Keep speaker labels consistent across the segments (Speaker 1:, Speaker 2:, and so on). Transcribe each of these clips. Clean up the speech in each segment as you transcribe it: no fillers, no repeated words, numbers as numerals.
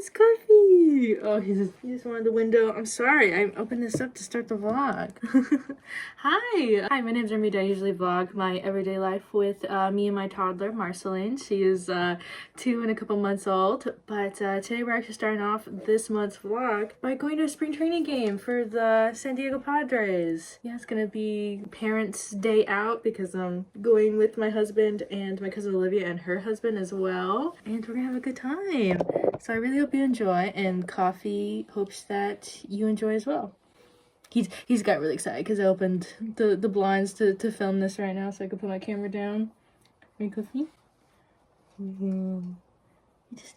Speaker 1: it's Coffee. Oh, he just wanted the window. I'm sorry. I opened this up to start the vlog. Hi, my name's Ramita. I usually vlog my everyday life with me and my toddler, Marceline. She is 2 and a couple months old. But today we're actually starting off this month's vlog by going to a spring training game for the San Diego Padres. Yeah, it's gonna be parents' day out because I'm going with my husband and my cousin Olivia and her husband as well. And we're gonna have a good time. So I really hope you enjoy, and Coffee hopes that you enjoy as well. He's got really excited because I opened the blinds to film this right now so I could put my camera down. Right, Coffee?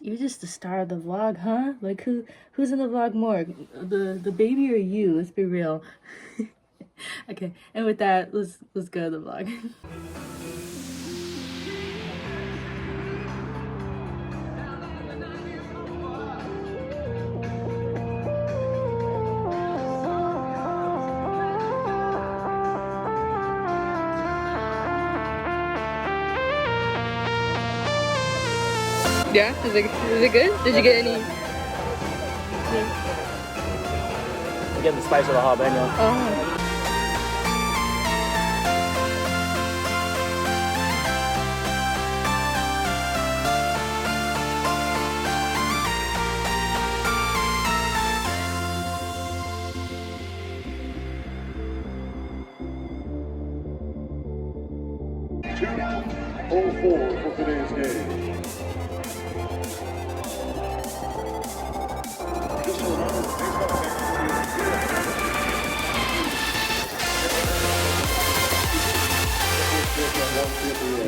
Speaker 1: You're just the star of the vlog, huh? Like who's in the vlog more? The baby or you? Let's be real. Okay, and with that, let's go to the vlog. Yeah, is it good? Did you get any?
Speaker 2: I'm getting the spice of the jalapeno.
Speaker 1: Oh.
Speaker 3: For today's game.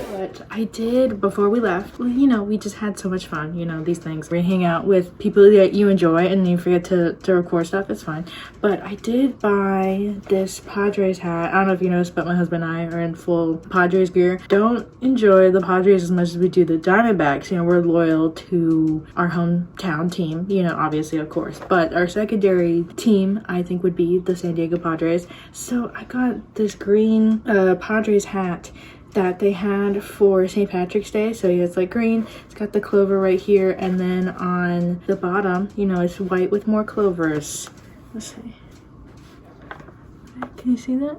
Speaker 1: But I did, before we left, well, you know, we just had so much fun, you know, these things. We hang out with people that you enjoy and you forget to record stuff, it's fine. But I did buy this Padres hat. I don't know if you noticed, but my husband and I are in full Padres gear. Don't enjoy the Padres as much as we do the Diamondbacks. You know, we're loyal to our hometown team, you know, obviously, of course. But our secondary team, I think, would be the San Diego Padres. So I got this green Padres hat that they had for St. Patrick's Day. So yeah, it's like green, it's got the clover right here, and then on the bottom, you know, it's white with more clovers. Let's see. Can you see that?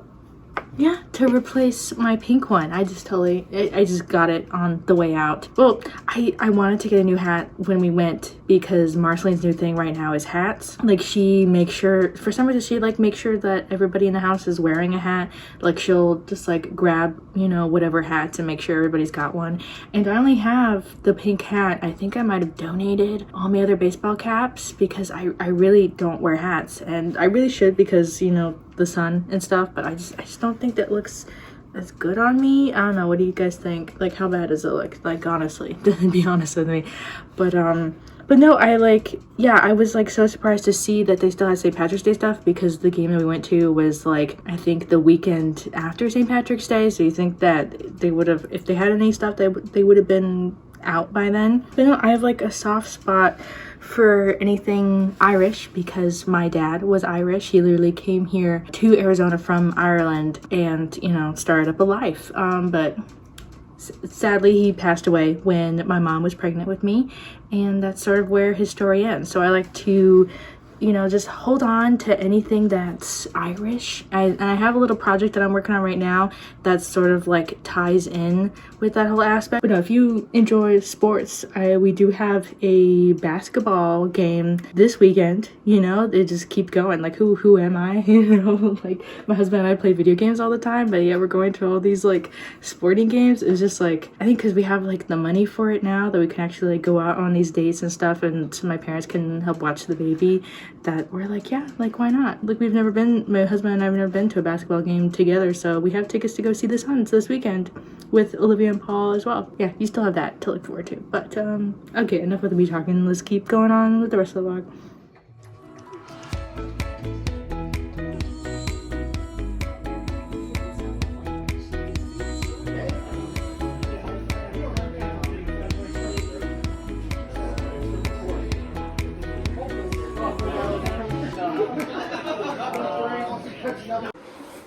Speaker 1: Yeah, to replace my pink one. I just got it on the way out. Well, I wanted to get a new hat when we went because Marceline's new thing right now is hats. Like, she makes sure, for some reason, she like makes sure that everybody in the house is wearing a hat. Like, she'll just like grab, you know, whatever hats and make sure everybody's got one. And I only have the pink hat. I think I might have donated all my other baseball caps because I really don't wear hats. And I really should because, you know, the sun and stuff, but I just don't think that looks as good on me. I don't know, what do you guys think? Like, how bad does it look? Like, honestly, be honest with me. But no, I was like so surprised to see that they still had St. Patrick's Day stuff because the game that we went to was like, I think the weekend after St. Patrick's Day. So you think that they would have, if they had any stuff, they would have been out by then. But no, I have like a soft spot for anything Irish because my dad was Irish. He literally came here to Arizona from Ireland and, you know, started up a life. But sadly, he passed away when my mom was pregnant with me, and that's sort of where his story ends. So I like to, you know, just hold on to anything that's Irish. And I have a little project that I'm working on right now that sort of like ties in with that whole aspect. But no, if you enjoy sports, we do have a basketball game this weekend. You know, they just keep going. Like, who am I? You know, like, my husband and I play video games all the time, but yeah, we're going to all these like sporting games. It's just like, I think because we have like the money for it now that we can actually like go out on these dates and stuff, and so my parents can help watch the baby, that we're like, yeah, like, why not? Like, my husband and I have never been to a basketball game together, so we have tickets to go see the Suns this weekend with Olivia and Paul as well. Yeah, you still have that to look forward to. But okay, enough of me talking. Let's keep going on with the rest of the vlog.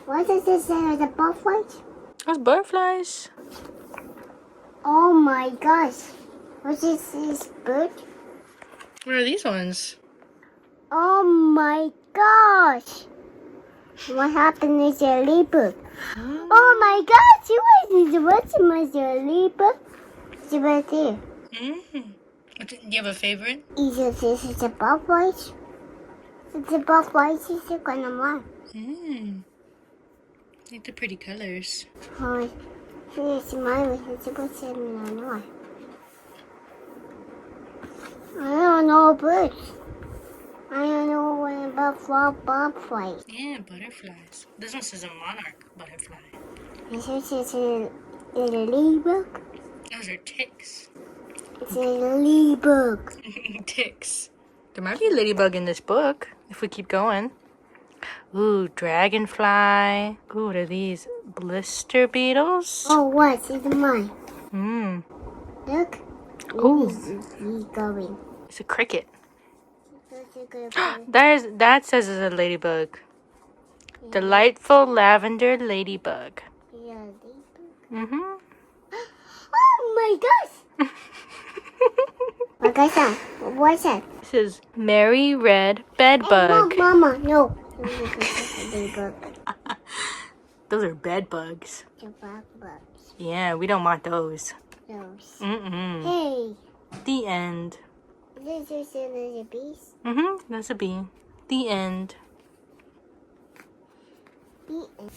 Speaker 4: What does this say? Are the butterflies?
Speaker 1: That's butterflies.
Speaker 4: Oh my gosh. What is this bird?
Speaker 1: What are these ones?
Speaker 4: Oh my gosh. What happened is your ladybug? Oh my gosh, what's my ladybug? It's right there.
Speaker 1: Do you have a favorite?
Speaker 4: This is a buff white. It's a buff white. It's a kind of one.
Speaker 1: Like the pretty colors.
Speaker 4: Oh, here's mine. It's a good one. I don't know birds. I don't know what about butterflies.
Speaker 1: Yeah, butterflies. This one says a monarch butterfly.
Speaker 4: This is a ladybug.
Speaker 1: Those are ticks.
Speaker 4: It's a ladybug.
Speaker 1: Ticks. There might be a ladybug in this book if we keep going. Ooh, dragonfly. Ooh, what are these? Blister beetles?
Speaker 4: Oh, what? It's mine. Look.
Speaker 1: Ooh.
Speaker 4: He's going.
Speaker 1: It's a cricket.
Speaker 4: That's a good one.
Speaker 1: That says it's a ladybug. Delightful lavender ladybug.
Speaker 4: Yeah, ladybug. Oh my gosh! What's that? What's that?
Speaker 1: This is Merry Red Bedbug.
Speaker 4: Hey, Mama, no. Ladybug.
Speaker 1: Those are bed bugs.
Speaker 4: The black bugs.
Speaker 1: Yeah, we don't want those.
Speaker 4: Those.
Speaker 1: Hey. The end.
Speaker 4: This is another beast.
Speaker 1: That's a bee. The end.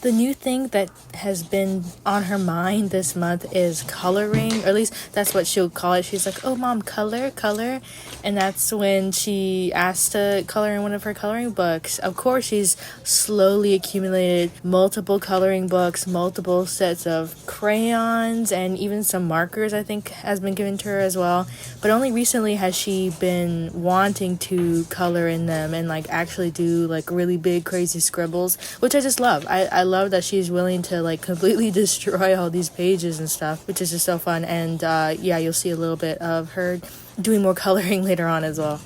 Speaker 1: The new thing that has been on her mind this month is coloring, or at least that's what she'll call it. She's like, oh mom, color. And that's when she asked to color in one of her coloring books. Of course, she's slowly accumulated multiple coloring books, multiple sets of crayons, and even some markers I think has been given to her as well. But only recently has she been wanting to color in them and like actually do like really big crazy scribbles, which I just love. I love that she's willing to like completely destroy all these pages and stuff, which is just so fun. And yeah, you'll see a little bit of her doing more coloring later on as well.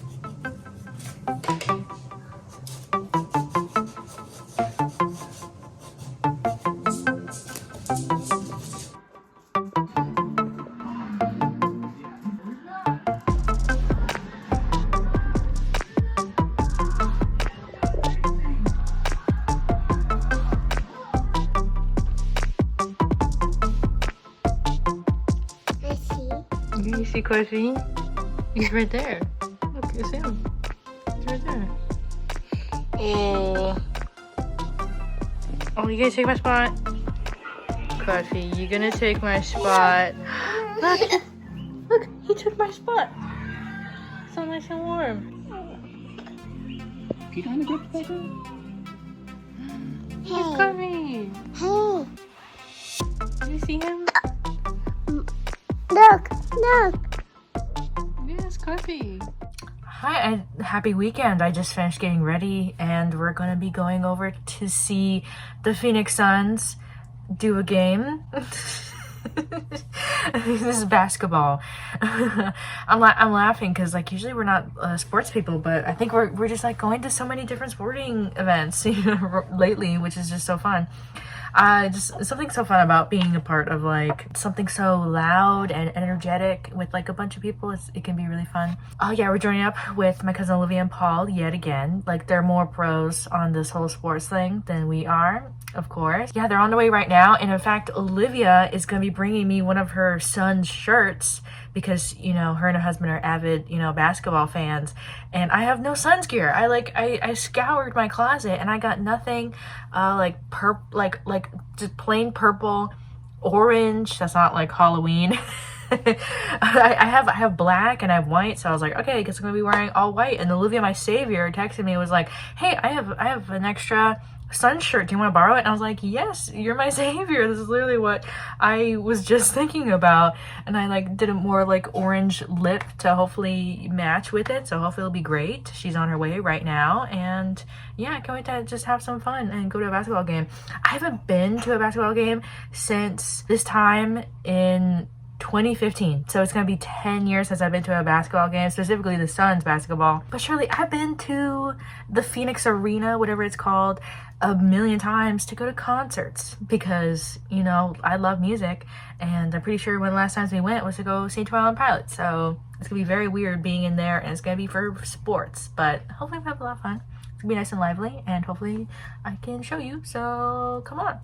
Speaker 1: You see Kofi? He's right there. Look, you see him. He's right there. Oh, you gonna take my spot? Kofi, you gonna take my spot? Look, he took my spot. So nice and warm.
Speaker 2: You trying to get the photo?
Speaker 1: Hey, Kofi.
Speaker 4: Hey.
Speaker 1: You see him?
Speaker 4: Look.
Speaker 1: Yes, Kofi. Hi, and happy weekend. I just finished getting ready and we're going to be going over to see the Phoenix Suns do a game. This is basketball. I'm laughing because like usually we're not sports people, but I think we're just like going to so many different sporting events lately, which is just so fun. Just something so fun about being a part of like something so loud and energetic with like a bunch of people. It can be really fun. Oh yeah, we're joining up with my cousin Olivia and Paul yet again. Like they're more pros on this whole sports thing than we are, of course. Yeah, they're on the way right now. And in fact, Olivia is going to be bringing me one of her son's shirts because, you know, her and her husband are avid, you know, basketball fans. And I have no Suns gear. I scoured my closet and I got nothing like just plain purple, orange. That's not like Halloween. I have black and I have white, so I was like, okay, I guess I'm gonna be wearing all white. And Olivia, my savior, texted me and was like, hey, I have an extra Sun shirt. Do you want to borrow it? And I was like, yes, you're my savior. This is literally what I was just thinking about. And I like did a more like orange lip to hopefully match with it. So hopefully it'll be great. She's on her way right now. And yeah, I can't wait to just have some fun and go to a basketball game. I haven't been to a basketball game since this time in 2015, so it's gonna be 10 years since I've been to a basketball game, specifically the Suns basketball. But surely I've been to the Phoenix Arena, whatever it's called, a million times to go to concerts because, you know, I love music, and I'm pretty sure one of the last times we went was to go see 21 Pilots. So It's gonna be very weird being in there, and it's gonna be for sports, but hopefully we'll have a lot of fun. It's gonna be nice and lively, and hopefully I can show you, so come on.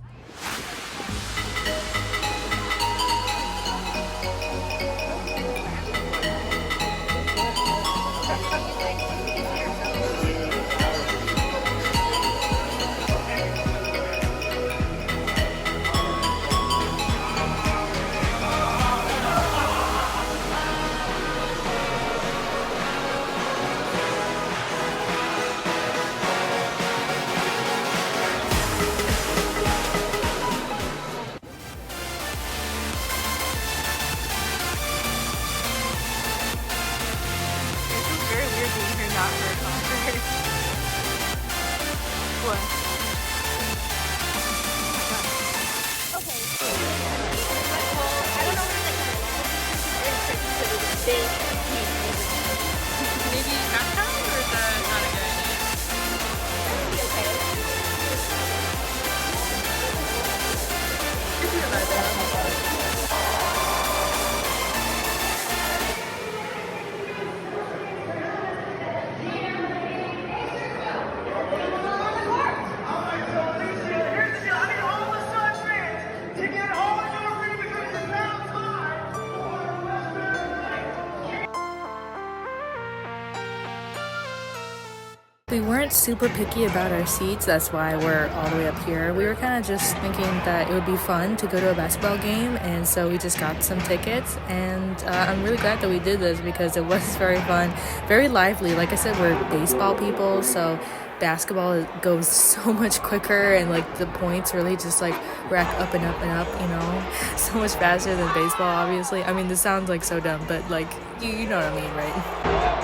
Speaker 1: We weren't super picky about our seats, that's why we're all the way up here. We were kind of just thinking that it would be fun to go to a basketball game, and so we just got some tickets, and I'm really glad that we did this because it was very fun, very lively. Like I said, we're baseball people, so basketball goes so much quicker, and like the points really just like rack up and up and up, you know, so much faster than baseball, obviously. I mean, this sounds like so dumb, but like you know what I mean, right?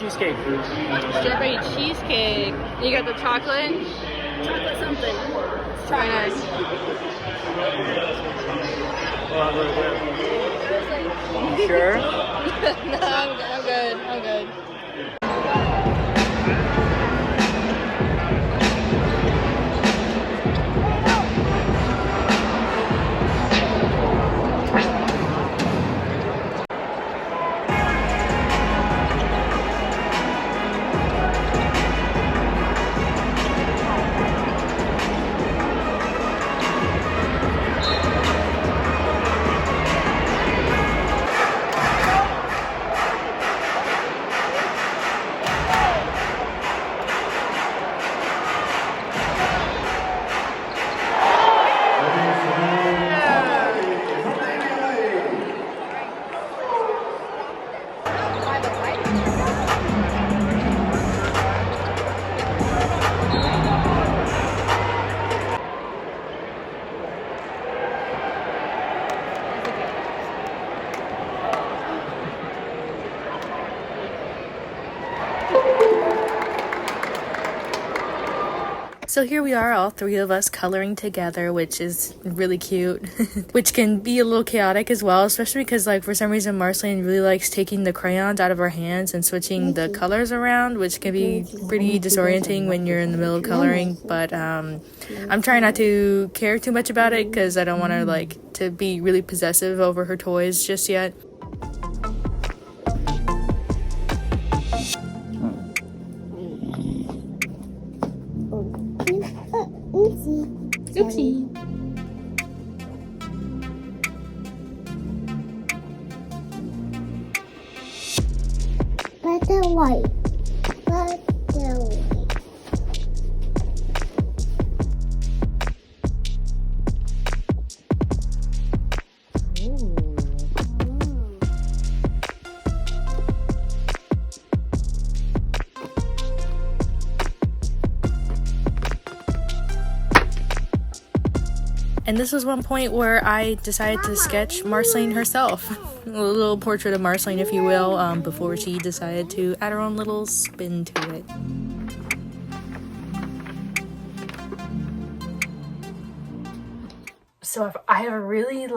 Speaker 2: Cheesecake.
Speaker 1: Strawberry cheesecake. You got the chocolate? Chocolate something. Try nice.
Speaker 2: You sure?
Speaker 1: No, I'm good. I'm good. So here we are, all three of us coloring together, which is really cute, which can be a little chaotic as well, especially because like for some reason Marceline really likes taking the crayons out of our hands and switching the colors around, which can be pretty disorienting when you're in the middle of coloring. But I'm trying not to care too much about it because I don't want her like to be really possessive over her toys just yet.
Speaker 4: Oopsie.
Speaker 1: Oopsie.
Speaker 4: Butterfly. Butterfly.
Speaker 1: And this was one point where I decided to sketch Marceline herself. A little portrait of Marceline, if you will, before she decided to add her own little spin to it. So I have a really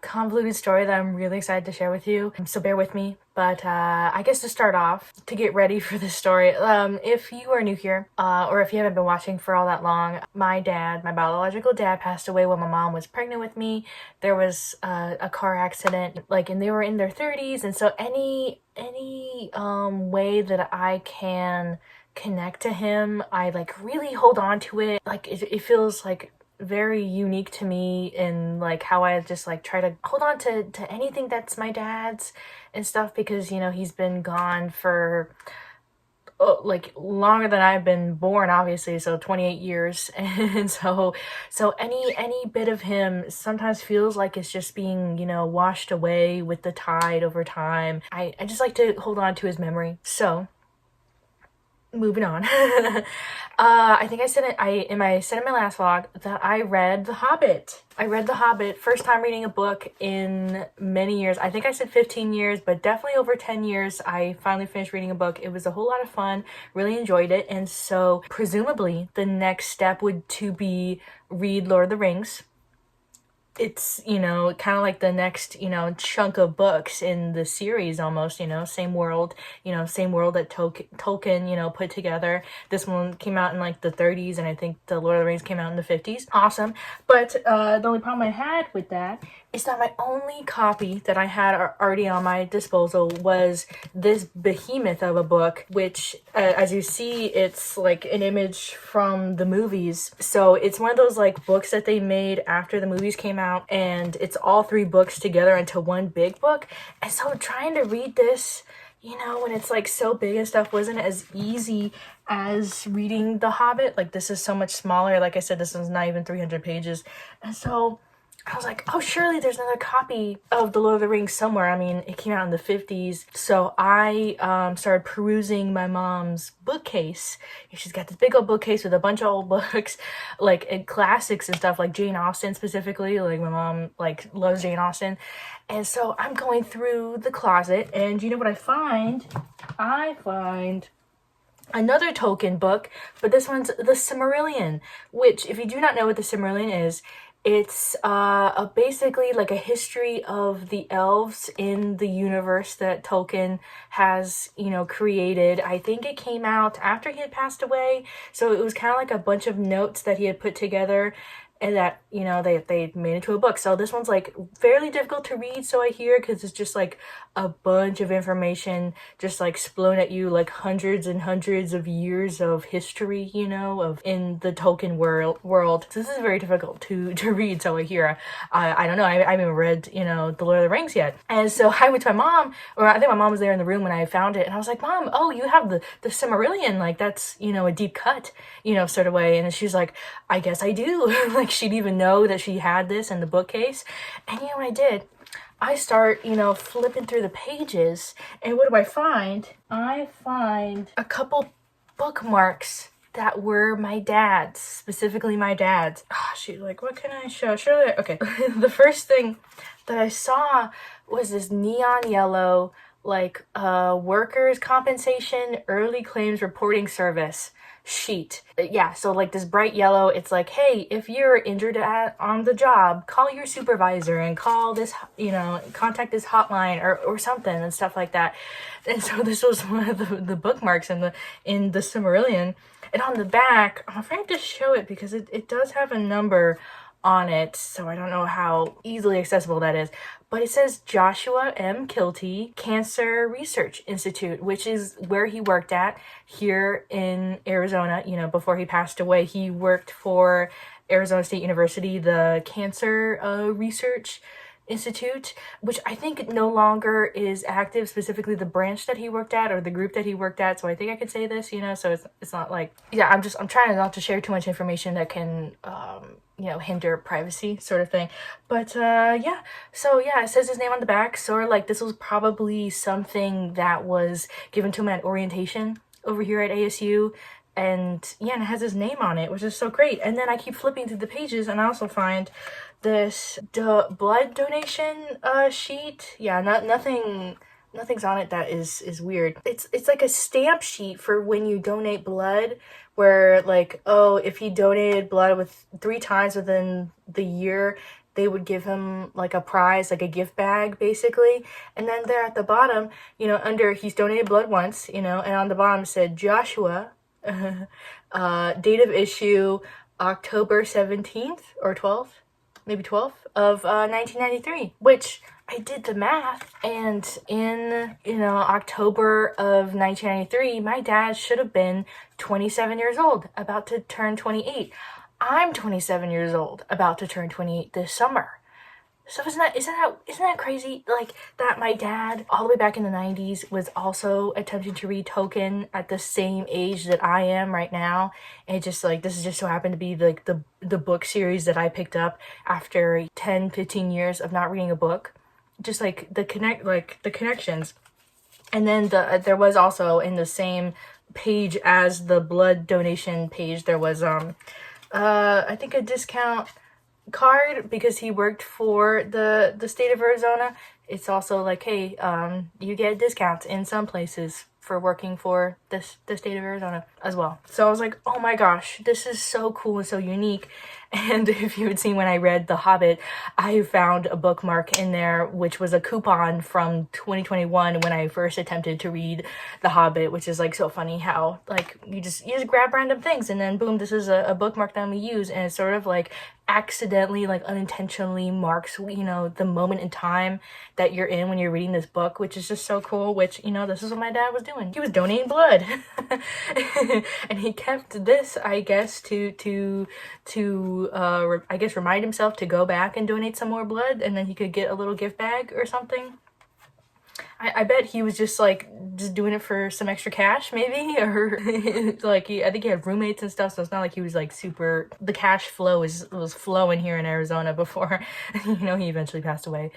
Speaker 1: convoluted story that I'm really excited to share with you, so bear with me. But I guess to start off, to get ready for this story, if you are new here, or if you haven't been watching for all that long, my biological dad passed away when my mom was pregnant with me. There was a car accident, and they were in their 30s, and so any way that I can connect to him, I really hold on to it. It feels very unique to me, and how I just try to hold on to anything that's my dad's and stuff, because he's been gone for longer than I've been born, obviously, so 28 years. And so any bit of him sometimes feels like it's just being washed away with the tide over time. I just like to hold on to his memory. So moving on. I think I said it in my last vlog that I read The Hobbit. I read The Hobbit, first time reading a book in many years. I think I said 15 years, but definitely over 10 years. I finally finished reading a book. It was a whole lot of fun, really enjoyed it. And so presumably the next step would to be read Lord of the Rings. It's, kind of like the next, chunk of books in the series almost, same world that Tolkien, put together. This one came out in the 30s, and I think the Lord of the Rings came out in the 50s. Awesome. But the only problem I had with that is that my only copy that I had already on my disposal was this behemoth of a book, which, as you see, it's an image from the movies. So it's one of those books that they made after the movies came out, and it's all 3 books together into one big book. And so trying to read this, when it's so big and stuff, wasn't as easy as reading The Hobbit. This is so much smaller. Like I said, this one's not even 300 pages. And so I was like, oh, surely there's another copy of The Lord of the Rings somewhere. I mean, it came out in the 50s. So I started perusing my mom's bookcase. She's got this big old bookcase with a bunch of old books, and classics and stuff, Jane Austen specifically. My mom, loves Jane Austen. And so I'm going through the closet, and you know what I find? I find another Tolkien book, but this one's The Silmarillion, which, if you do not know what The Silmarillion is, it's basically a history of the elves in the universe that Tolkien has, created. I think it came out after he had passed away, so it was kind of a bunch of notes that he had put together, and that, they made into a book. So this one's fairly difficult to read, so I hear, because it's just a bunch of information just blown at you, hundreds and hundreds of years of history, of in the Tolkien world. So this is very difficult to read, so I hear. I don't know, I haven't even read, The Lord of the Rings yet. And so I went to my mom, or I think my mom was there in the room when I found it, and I was like, Mom, oh, you have the Silmarillion, that's, a deep cut, sort of way. And she's like, I guess I do. She'd even know that she had this in the bookcase. And what I did? I start, flipping through the pages, and what do I find? I find a couple bookmarks that were my dad's, specifically my dad's. Shoot, what can I show? Surely, okay. The first thing that I saw was this neon yellow, workers' compensation early claims reporting service sheet. Yeah, so this bright yellow, it's hey, if you're injured on the job, call your supervisor and call this, contact this hotline or something and stuff like that. And so this was one of the bookmarks in the Silmarillion. And on the back, I'm afraid to show it because it does have a number on it, so I don't know how easily accessible that is, but it says Joshua M. Kilty Cancer Research Institute, which is where he worked at here in Arizona. Before he passed away, he worked for Arizona State University, the cancer research Institute, which I think no longer is active, specifically the branch that he worked at or the group that he worked at. So I think I could say this, you know, so it's not like, yeah, I'm trying not to share too much information that can, you know, hinder privacy sort of thing. But yeah, so yeah, it says his name on the back. Sort of like this was probably something that was given to him at orientation over here at ASU. And yeah, and it has his name on it, which is so great. And then I keep flipping through the pages and I also find this blood donation sheet. Yeah, nothing's on it that is weird. It's like a stamp sheet for when you donate blood, where like, oh, if he donated blood with 3 times within the year, they would give him like a prize, like a gift bag basically. And then there at the bottom, you know, under he's donated blood once, you know, and on the bottom it said Joshua, date of issue October 17th or 12th, maybe 12th of 1993, which I did the math, and in, you know, October of 1993, my dad should have been 27 years old, about to turn 28. I'm 27 years old, about to turn 28 this summer. So isn't that crazy? Like, that my dad, all the way back in the 90s, was also attempting to read Tolkien at the same age that I am right now. And it just, like, this just so happened to be, like, the book series that I picked up after 10, 15 years of not reading a book. Just, like, the connections. And then there was also, in the same page as the blood donation page, there was, I think a discount card because he worked for the state of Arizona. It's also like, hey, you get discounts in some places for working for the state of Arizona as well. So I was like, oh my gosh, this is so cool and so unique. And if you had seen when I read The Hobbit, I found a bookmark in there, which was a coupon from 2021 when I first attempted to read The Hobbit, which is like so funny how like you just grab random things and then boom, this is a bookmark that we use, and it's sort of like accidentally, like unintentionally marks, you know, the moment in time that you're in when you're reading this book, which is just so cool. Which, you know, this is what my dad was doing. He was donating blood. And he kept this, I guess, to I guess remind himself to go back and donate some more blood, and then he could get a little gift bag or something. I bet he was just doing it for some extra cash, maybe, or like I think he had roommates and stuff, so it's not like he was like super. The cash flow was flowing here in Arizona before, you know, he eventually passed away.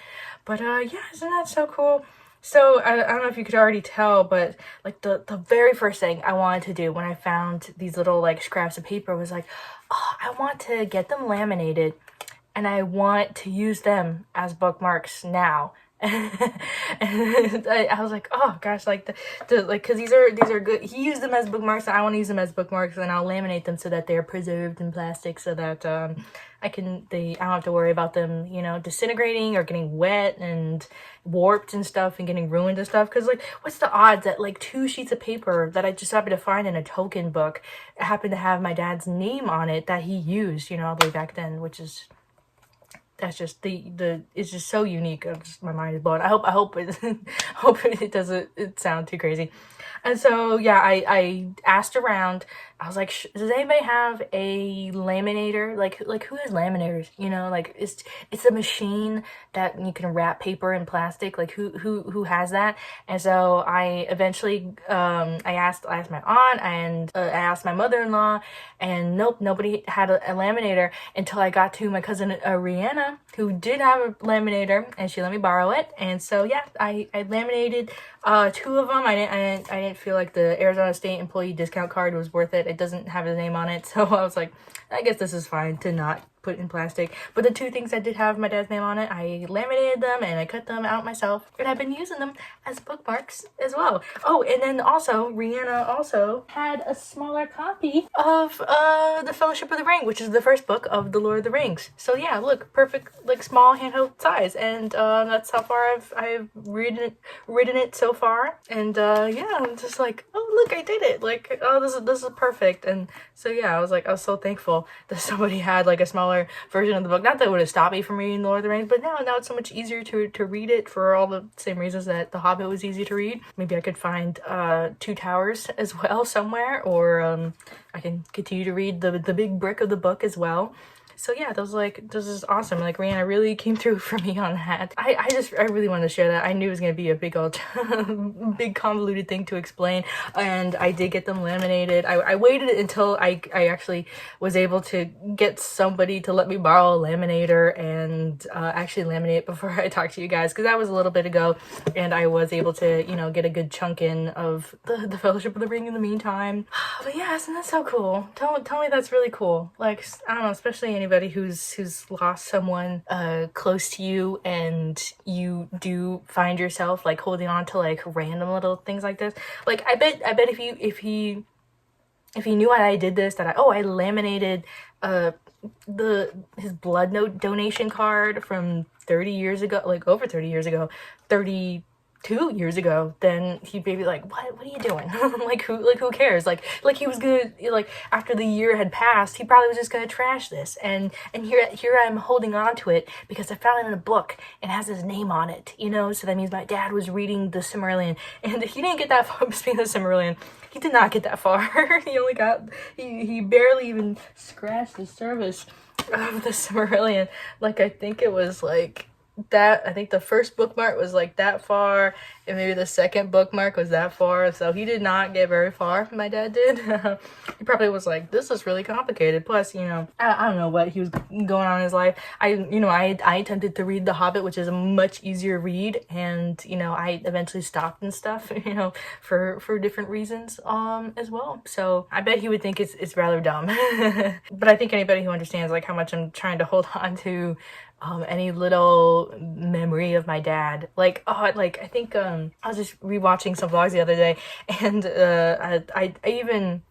Speaker 1: But yeah, isn't that so cool? So I don't know if you could already tell, but like the very first thing I wanted to do when I found these little like scraps of paper was like, oh, I want to get them laminated, and I want to use them as bookmarks now. And I was like, oh gosh, like because these are good. He used them as bookmarks, and I want to use them as bookmarks, and I'll laminate them so that they're preserved in plastic, so that I don't have to worry about them, you know, disintegrating or getting wet and warped and stuff and getting ruined and stuff. Because like, what's the odds that like 2 sheets of paper that I just happened to find in a Tolkien book happened to have my dad's name on it that he used, you know, all the way back then, which is. That's just it's just so unique. My mind is blown. I hope it doesn't sound too crazy. And so yeah, I asked around. I was like, does anybody have a laminator? Like who has laminators? You know, like it's a machine that you can wrap paper in plastic. Like who has that? And so I eventually I asked my aunt, and I asked my mother-in-law, and nope, nobody had a laminator until I got to my cousin Rihanna, who did have a laminator, and she let me borrow it. And so yeah, I laminated 2 of them. I didn't feel like the Arizona State employee discount card was worth it. It doesn't have his name on it, so I was like, I guess this is fine to not put in plastic. But the 2 things that did have my dad's name on it, I laminated them and I cut them out myself, and I've been using them as bookmarks as well. Oh, and then also Rihanna also had a smaller copy of the Fellowship of the Ring, which is the first book of the Lord of the Rings. So yeah, look, perfect, like small handheld size, and that's how far I've ridden it so far. And yeah, I'm just like, oh look, I did it! Like, oh, this is perfect. And so yeah, I was so thankful that somebody had like a smaller version of the book. Not that it would have stopped me from reading The Lord of the Rings, but now it's so much easier to read it for all the same reasons that The Hobbit was easy to read. Maybe I could find 2 Towers as well somewhere, or I can continue to read the big brick of the book as well. So yeah, this is awesome. Like Rihanna really came through for me on that. I really wanted to share that. I knew it was gonna be a big old big convoluted thing to explain, and I did get them laminated. I waited until I actually was able to get somebody to let me borrow a laminator and actually laminate before I talked to you guys, because that was a little bit ago, and I was able to, you know, get a good chunk in of the Fellowship of the Ring in the meantime. But yeah, isn't that so cool? Tell me that's really cool. Like, I don't know, especially anybody who's lost someone close to you, and you do find yourself like holding on to like random little things like this. Like I bet if he knew I did this, that I laminated his blood note donation card from 30 years ago, like over 30 years ago, 32 years ago, then he'd be like, what are you doing? who cares? Like he was gonna, like, after the year had passed, he probably was just gonna trash this, and here I'm holding on to it because I found it in a book and it has his name on it, you know. So that means my dad was reading the Silmarillion, and he didn't get that far. Speaking of the Silmarillion, he did not get that far. he barely even scratched the surface of the Silmarillion. Like, I think it was like that. I think the first bookmark was like that far, and maybe the second bookmark was that far. So he did not get very far. My dad did. He probably was like, this is really complicated. Plus, you know, I don't know what he was going on in his life. I attempted to read The Hobbit, which is a much easier read, and you know, I eventually stopped and stuff, you know, for different reasons as well. So I bet he would think it's rather dumb. But I think anybody who understands like how much I'm trying to hold on to any little memory of my dad, like, I think I was just rewatching some vlogs the other day, and I even,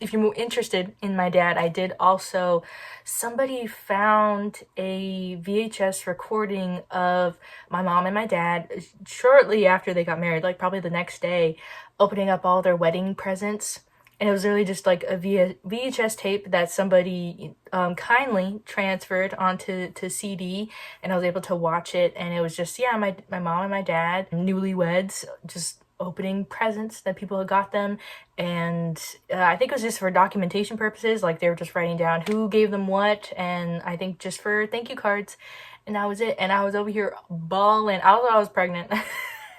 Speaker 1: if you're more interested in my dad, I did also, somebody found a VHS recording of my mom and my dad shortly after they got married, like probably the next day, opening up all their wedding presents. And it was really just like a VHS tape that somebody kindly transferred onto CD, and I was able to watch it. And it was just, yeah, my mom and my dad, newlyweds, just opening presents that people had got them. And I think it was just for documentation purposes. Like, they were just writing down who gave them what, and I think just for thank you cards. And that was it. And I was over here bawling. I was pregnant.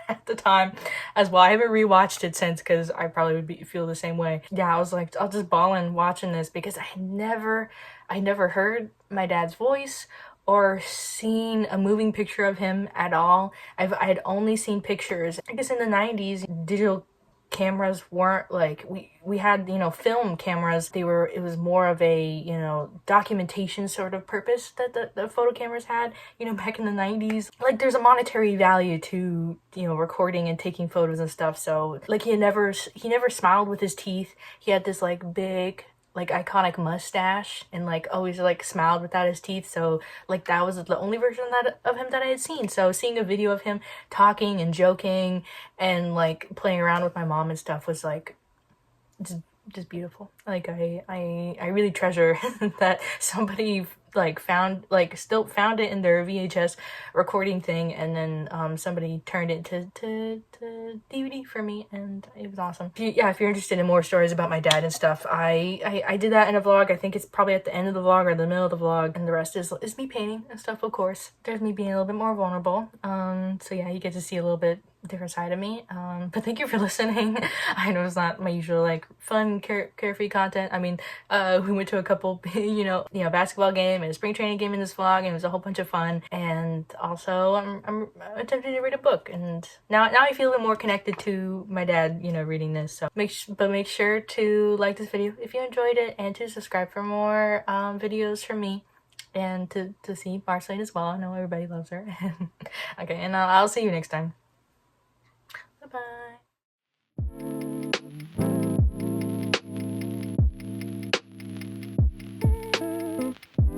Speaker 1: At the time as well. I haven't rewatched it since, because I probably would feel the same way. Yeah, I was like, I'll just bawling watching this, because I never heard my dad's voice or seen a moving picture of him at all. I had only seen pictures. I guess in the 90s, digital cameras weren't like, we had, you know, film cameras. It was more of a, you know, documentation sort of purpose that the photo cameras had, you know, back in the 90s. Like, there's a monetary value to, you know, recording and taking photos and stuff. So like, he never smiled with his teeth. He had this like big, like, iconic mustache, and like always like smiled without his teeth. So like, that was the only version of him that I had seen. So seeing a video of him talking and joking and like playing around with my mom and stuff was like just beautiful. Like, I really treasure that somebody like still found it in their VHS recording thing, and then somebody turned it to DVD for me, and it was awesome. If you're interested in more stories about my dad and stuff, I did that in a vlog. I think it's probably at the end of the vlog or the middle of the vlog, and the rest is me painting and stuff. Of course, there's me being a little bit more vulnerable. So yeah, you get to see a little bit different side of me. But thank you for listening. I know it's not my usual like fun carefree content. I mean, we went to a couple you know basketball game and a spring training game in this vlog, and it was a whole bunch of fun. And also I'm attempting to read a book, and now I feel a little more connected to my dad, you know, reading this. So make sure to like this video if you enjoyed it, and to subscribe for more videos from me, and to see Marceline as well. I know everybody loves her. Okay, and I'll see you next time. Bye-bye.